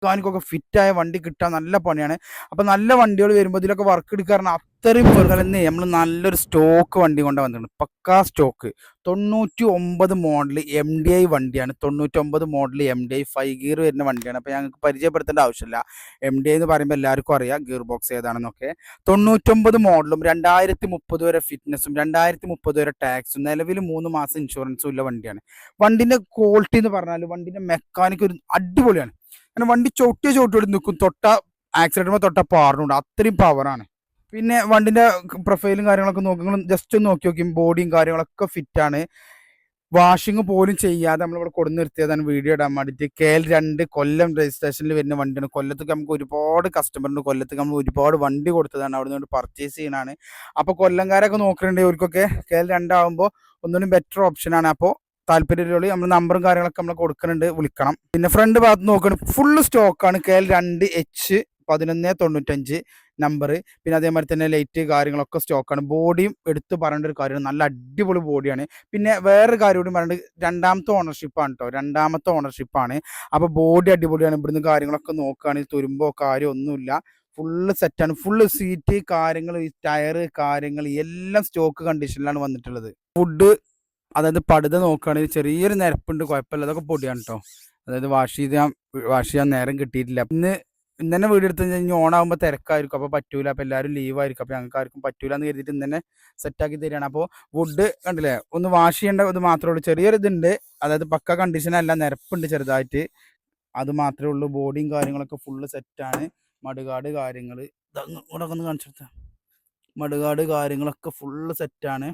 മെക്കാനിക്കൊക്കെ ഫിറ്റായ വണ്ടി കിട്ടാൻ നല്ല പണിയാണ്. അപ്പോൾ നല്ല വണ്ടികൾ വരുമ്പോൾ ഇതിലൊക്കെ വർക്ക് എടുക്കാറുണ്ട് അത്രയും തന്നെ നമ്മൾ നല്ലൊരു സ്റ്റോക്ക് വണ്ടി കൊണ്ട് വന്നിട്ടുണ്ട്. പക്കാ സ്റ്റോക്ക് 99 മോഡൽ MDI വണ്ടിയാണ്. 99 മോഡൽ MDI 5 ഗിയർ വരുന്ന വണ്ടിയാണ്. അപ്പോൾ ഞങ്ങൾക്ക് പരിചയപ്പെടുത്തേണ്ട ആവശ്യമില്ല. MDI എന്ന് പറയുമ്പോൾ എല്ലാവർക്കും അറിയാം ഗിയർ ബോക്സ് ഏതാണെന്നൊക്കെ. 99 മോഡലും 2030 വരെ ഫിറ്റ്നസും 2030 വരെ ടാക്സും നിലവിൽ 3 മാസം ഇൻഷുറൻസും ഉള്ള വണ്ടിയാണ്. വണ്ടിൻ്റെ ക്വാളിറ്റി എന്ന് പറഞ്ഞാൽ വണ്ടിൻ്റെ മെക്കാനിക്ക് ഒരു അടിപൊളിയാണ്. അങ്ങനെ വണ്ടി ചവിട്ടിയോട് നിൽക്കും, തൊട്ട ആക്സിഡൻറ്റുമ്പോൾ തൊട്ട പാറിനുണ്ട്, അത്രയും പവറാണ്. പിന്നെ വണ്ടിൻ്റെ പ്രൊഫൈലും കാര്യങ്ങളൊക്കെ നോക്കി ജസ്റ്റ് ഒന്ന് നോക്കി ബോഡിയും കാര്യങ്ങളൊക്കെ ഫിറ്റാണ്. വാഷിങ് പോലും ചെയ്യാതെ നമ്മളിവിടെ കൊടുന്ന് നിർത്തിയതാണ് വീഡിയോ ഇടാൻ വേണ്ടിയിട്ട്. KL2 കൊല്ലം രജിസ്ട്രേഷനിൽ വരുന്ന വണ്ടിയാണ്. കൊല്ലത്തേക്ക് നമുക്ക് ഒരുപാട് കസ്റ്റമറിന് കൊല്ലത്തേക്ക് നമ്മൾ ഒരുപാട് വണ്ടി കൊടുത്തതാണ്, അവിടെ നിന്ന് പർച്ചേസ് ചെയ്യുന്നതാണ്. അപ്പോൾ കൊല്ലംകാരൊക്കെ നോക്കുന്നുണ്ടെങ്കിൽ അവർക്കൊക്കെ KL2 ആകുമ്പോൾ ഒന്നുകൂടി ബെറ്റർ ഓപ്ഷനാണ്. അപ്പോൾ താല്പര്യമുള്ള നമ്മൾ നമ്പറും കാര്യങ്ങളൊക്കെ നമ്മൾ കൊടുക്കുന്നുണ്ട്, വിളിക്കണം. പിന്നെ ഫ്രണ്ട് ഭാഗത്ത് നോക്കുകയാണെങ്കിൽ ഫുള്ള് സ്റ്റോക്കാണ്. KL2H1195 number. പിന്നെ അതേമാതിരി തന്നെ ലൈറ്റ് കാര്യങ്ങളൊക്കെ സ്റ്റോക്കാണ്. ബോഡിയും എടുത്ത് പറയേണ്ട ഒരു കാര്യമാണ്, നല്ല അടിപൊളി ബോഡിയാണ്. പിന്നെ വേറൊരു കാര്യം കൂടി പറയുന്നത് രണ്ടാമത്തെ ഓണർഷിപ്പാണ്. അപ്പോൾ ബോഡി അടിപൊളിയാണ്. ഇവിടുന്ന് കാര്യങ്ങളൊക്കെ നോക്കുകയാണെങ്കിൽ തുരുമ്പോ കാര്യം ഒന്നുമില്ല, ഫുള്ള് സെറ്റാണ്. ഫുള്ള് സീറ്റ് കാര്യങ്ങൾ, ടയറ് കാര്യങ്ങൾ എല്ലാം സ്റ്റോക്ക് കണ്ടീഷനിലാണ് വന്നിട്ടുള്ളത്. ഫുഡ് അതായത് പടുത നോക്കുകയാണെങ്കിൽ ചെറിയൊരു നിരപ്പുണ്ട്, കുഴപ്പമില്ല, അതൊക്കെ പൊടിയാണ് കേട്ടോ. അതായത് വാഷ് ചെയ്യാൻ നേരം കിട്ടിയിട്ടില്ല. ഇന്ന് തന്നെ വീഡിയോ എടുത്ത് കഴിഞ്ഞാൽ ഓണാകുമ്പോൾ തിരക്കായിരിക്കും, അപ്പോൾ പറ്റൂല. അപ്പോൾ എല്ലാവരും ലീവായിരിക്കും, അപ്പോൾ ഞങ്ങൾക്ക് ആർക്കും പറ്റൂല എന്ന് കരുതിയിട്ട് ഇന്ന് തന്നെ സെറ്റാക്കി തരികയാണ്. അപ്പോൾ വുഡ് കണ്ടില്ലേ, ഒന്ന് വാഷ് ചെയ്യേണ്ട ഇത് മാത്രമേ ഉള്ളൂ, ചെറിയൊരു ഇതുണ്ട്. അതായത് പക്ക കണ്ടീഷനല്ല, നിരപ്പുണ്ട് ചെറുതായിട്ട്, അത് മാത്രമേ ഉള്ളൂ. ബോഡിയും കാര്യങ്ങളൊക്കെ ഫുള്ള് സെറ്റാണ്. മടുകാട് കാര്യങ്ങൾ ഇവിടെ ഒന്ന് കാണിച്ചെടുത്ത മടുകാട് കാര്യങ്ങളൊക്കെ ഫുള്ള് സെറ്റാണ്.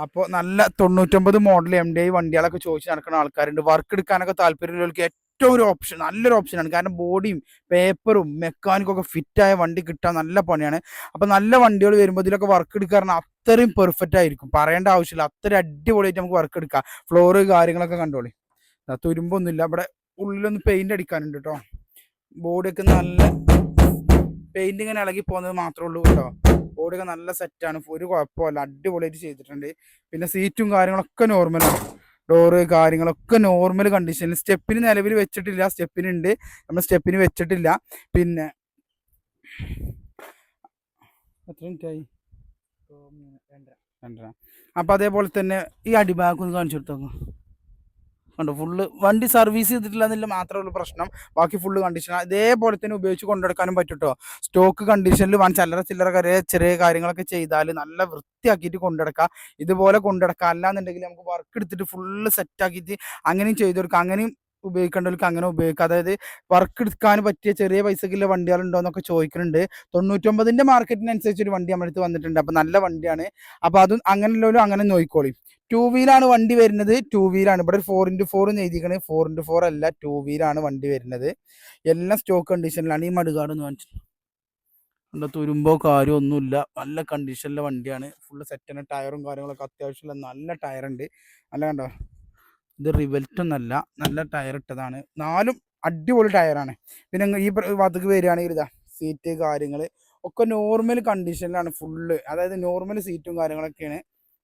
അപ്പോൾ നല്ല 99 മോഡൽ MDI വണ്ടികളൊക്കെ ചോദിച്ച് നടക്കുന്ന ആൾക്കാരുണ്ട്. വർക്ക് എടുക്കാനൊക്കെ താല്പര്യമുള്ളവർക്ക് ഏറ്റവും ഒരു ഓപ്ഷൻ, നല്ലൊരു ഓപ്ഷനാണ്. കാരണം ബോഡിയും പേപ്പറും മെക്കാനിക്കൊക്കെ ഫിറ്റായ വണ്ടി കിട്ടാൻ നല്ല പണിയാണ്. അപ്പോൾ നല്ല വണ്ടികൾ വരുമ്പോൾ ഇതിലൊക്കെ വർക്ക് എടുക്കാറുണ്ട് അത്രയും പെർഫെക്റ്റ് ആയിരിക്കും, പറയേണ്ട ആവശ്യമില്ല. അത്രയും അടിപൊളിയായിട്ട് നമുക്ക് വർക്ക് എടുക്കാം. ഫ്ലോറ് കാര്യങ്ങളൊക്കെ കണ്ടോളി, തുരുമ്പൊന്നുമില്ല. ഇവിടെ ഉള്ളിലൊന്ന് പെയിൻ്റ് അടിക്കാനുണ്ട് കേട്ടോ. ബോഡിയൊക്കെ നല്ല പെയിൻ്റ് ഇങ്ങനെ ഇളകി പോകുന്നത് മാത്രമേ ഉള്ളൂ കേട്ടോ. ബോഡിയൊക്കെ നല്ല സെറ്റാണ്, ഒരു കുഴപ്പമില്ല, അടിപൊളിയായിട്ട് ചെയ്തിട്ടുണ്ട്. പിന്നെ സീറ്റും കാര്യങ്ങളൊക്കെ നോർമലാണ്. ഡോറ് കാര്യങ്ങളൊക്കെ നോർമൽ കണ്ടീഷനിൽ. സ്റ്റെപ്പിന് നിലവിൽ വെച്ചിട്ടില്ല, സ്റ്റെപ്പിനുണ്ട്, നമ്മൾ സ്റ്റെപ്പിന് വെച്ചിട്ടില്ല. പിന്നെ എത്ര മിനിറ്റായി? 2:30. അപ്പോൾ അതേപോലെ തന്നെ ഈ അടിഭാഗം ഒന്ന് കാണിച്ചു കൊടുത്തോക്കാം. കണ്ടോ, ഫുള്ള് വണ്ടി സർവീസ് ചെയ്തിട്ടില്ല എന്നില്ല മാത്രമേ ഉള്ളൂ പ്രശ്നം, ബാക്കി ഫുള്ള് കണ്ടീഷനാണ്. ഇതേപോലെ തന്നെ ഉപയോഗിച്ച് കൊണ്ടെടുക്കാനും പറ്റും കേട്ടോ. സ്റ്റോക്ക് കണ്ടീഷനിൽ ചില്ലറ ചെറിയ കാര്യങ്ങളൊക്കെ ചെയ്താൽ നല്ല വൃത്തിയാക്കിയിട്ട് കൊണ്ടെടുക്കാം. ഇതുപോലെ കൊണ്ടെടുക്കാം. അല്ലാന്നുണ്ടെങ്കിൽ നമുക്ക് വർക്ക് എടുത്തിട്ട് ഫുള്ള് സെറ്റാക്കിയിട്ട് അങ്ങനെയും ചെയ്ത് കൊടുക്കാം. അങ്ങനെയും ഉപയോഗിക്കേണ്ടവർക്ക് അങ്ങനെ ഉപയോഗിക്കാം. അതായത് വർക്ക് എടുക്കാൻ പറ്റിയ ചെറിയ പൈസക്കുള്ള വണ്ടികളുണ്ടോ എന്നൊക്കെ ചോദിക്കുന്നുണ്ട്. 99 മാർക്കറ്റിനനുസരിച്ച് ഒരു വണ്ടി നമ്മുടെ അടുത്ത് വന്നിട്ടുണ്ട്. അപ്പോൾ നല്ല വണ്ടിയാണ്. അപ്പോൾ അതും അങ്ങനെയുള്ളവരും അങ്ങനെ നോക്കിക്കോളി. 2 വീലാണ് വണ്ടി വരുന്നത്. 2 വീലാണ്. ഇവിടെ 4x4 എഴുതിക്കണേ, 4x4 അല്ല, 2 വീലാണ് വണ്ടി വരുന്നത്. എല്ലാം സ്റ്റോക്ക് കണ്ടീഷനിലാണ്. ഈ മടുകാടൊന്നും വാങ്ങിച്ചിട്ടുണ്ട്, തുരുമ്പോ കാര്യം ഒന്നുമില്ല, നല്ല കണ്ടീഷനിലെ വണ്ടിയാണ്. ഫുള്ള് സെറ്റാണ്. ടയറും കാര്യങ്ങളൊക്കെ അത്യാവശ്യമുള്ള നല്ല ടയറുണ്ട്. അല്ല കണ്ടോ, ഇത് റിവൽറ്റൊന്നല്ല, നല്ല ടയർ ഇട്ടതാണ്. 4ഉം അടിപൊളി ടയറാണ്. പിന്നെ ഈ ഭാഗത്തേക്ക് വരികയാണെങ്കിൽ ഇതാ സീറ്റ് കാര്യങ്ങൾ ഒക്കെ നോർമൽ കണ്ടീഷനിലാണ് ഫുള്ള്. അതായത് നോർമൽ സീറ്റും കാര്യങ്ങളൊക്കെയാണ്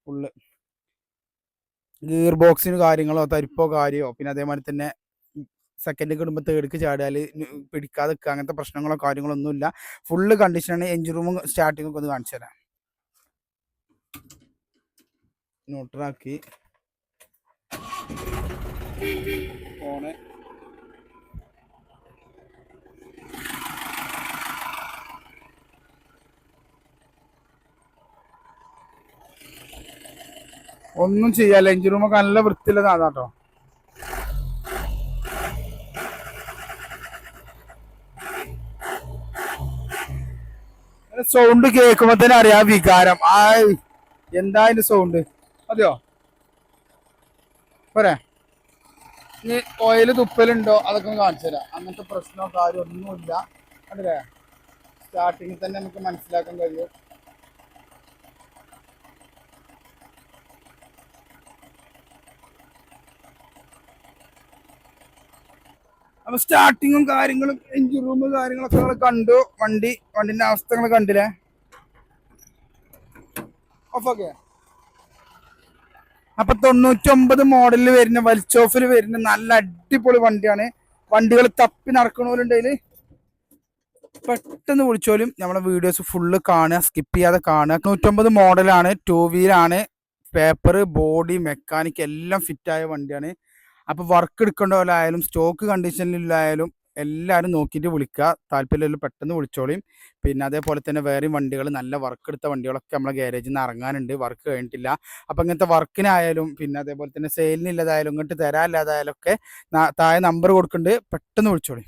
ഫുള്ള്. ഗിയർ ബോക്സിന് കാര്യങ്ങളോ തരിപ്പോ കാര്യമോ, പിന്നെ അതേമാതിരി തന്നെ സെക്കൻഡ് ഇടുമ്പോൾ തേർഡിക്ക് ചാടിയാൽ പിടിക്കാതെ നിൽക്കുക, അങ്ങനത്തെ പ്രശ്നങ്ങളോ കാര്യങ്ങളോ ഒന്നുമില്ല. ഫുള്ള് കണ്ടീഷനാണ്. എഞ്ചിൻ റൂമും സ്റ്റാർട്ടിങ്ങൊക്കെ ഒന്ന് കാണിച്ചു തരാം. ന്യൂട്രാക്കി ഫോണ് ഒന്നും ചെയ്യാല്ല. എഞ്ചിൻ റൂമൊക്കെ നല്ല വൃത്തിയുള്ളതാണ് കേട്ടോ. സൗണ്ട് കേൾക്കുമ്പോ തന്നെ അറിയാം വികാരം. എന്താ അതിന്റെ സൗണ്ട്, അതെയോ പോരെ. ഇനി ഓയിൽ തുപ്പലുണ്ടോ അതൊക്കെ ഒന്ന് കാണിച്ചു തരാം. അങ്ങനത്തെ പ്രശ്നമോ കാര്യം ഒന്നുമില്ല. കണ്ടില്ലേ, സ്റ്റാർട്ടിങ്ങിൽ തന്നെ നമുക്ക് മനസ്സിലാക്കാൻ കഴിയും. അപ്പൊ സ്റ്റാർട്ടിങ്ങും കാര്യങ്ങളും എഞ്ചിൻ റൂം കാര്യങ്ങളൊക്കെ നിങ്ങൾ കണ്ടു. വണ്ടിന്റെ അവസ്ഥകൾ കണ്ടില്ലേ. ഓക്കെ. അപ്പൊ 99 മോഡലിൽ വരുന്ന വലിച്ചോഫിൽ വരുന്ന നല്ല അടിപൊളി വണ്ടിയാണ്. വണ്ടികൾ തപ്പി നടക്കണോലുണ്ടെങ്കിൽ പെട്ടെന്ന് വിളിച്ചോലും നമ്മളെ വീഡിയോസ് ഫുള്ള് കാണുക, സ്കിപ്പ് ചെയ്യാതെ കാണുക. 150 മോഡലാണ്, 2 വീലാണ്, പേപ്പർ ബോഡി മെക്കാനിക് എല്ലാം ഫിറ്റായ വണ്ടിയാണ്. അപ്പോൾ വർക്ക് എടുക്കേണ്ട പോലെ ആയാലും സ്റ്റോക്ക് കണ്ടീഷനിലായാലും എല്ലാവരും നോക്കിയിട്ട് വിളിക്കുക. താല്പര്യമുള്ള പെട്ടെന്ന് വിളിച്ചോളിയും. പിന്നെ അതേപോലെ തന്നെ വേറെയും വണ്ടികൾ നല്ല വർക്ക് എടുത്ത വണ്ടികളൊക്കെ നമ്മളെ ഗ്യാരേജിൽ നിന്ന് ഇറങ്ങാനുണ്ട്, വർക്ക് കഴിഞ്ഞിട്ടില്ല. അപ്പോൾ ഇങ്ങനത്തെ വർക്കിനായാലും പിന്നെ അതേപോലെ തന്നെ സെയിലിനില്ലതായാലും ഇങ്ങോട്ട് തരാനില്ലാതായാലും ഒക്കെ താഴെ നമ്പർ കൊടുക്കുന്നുണ്ട്, പെട്ടെന്ന് വിളിച്ചോളി.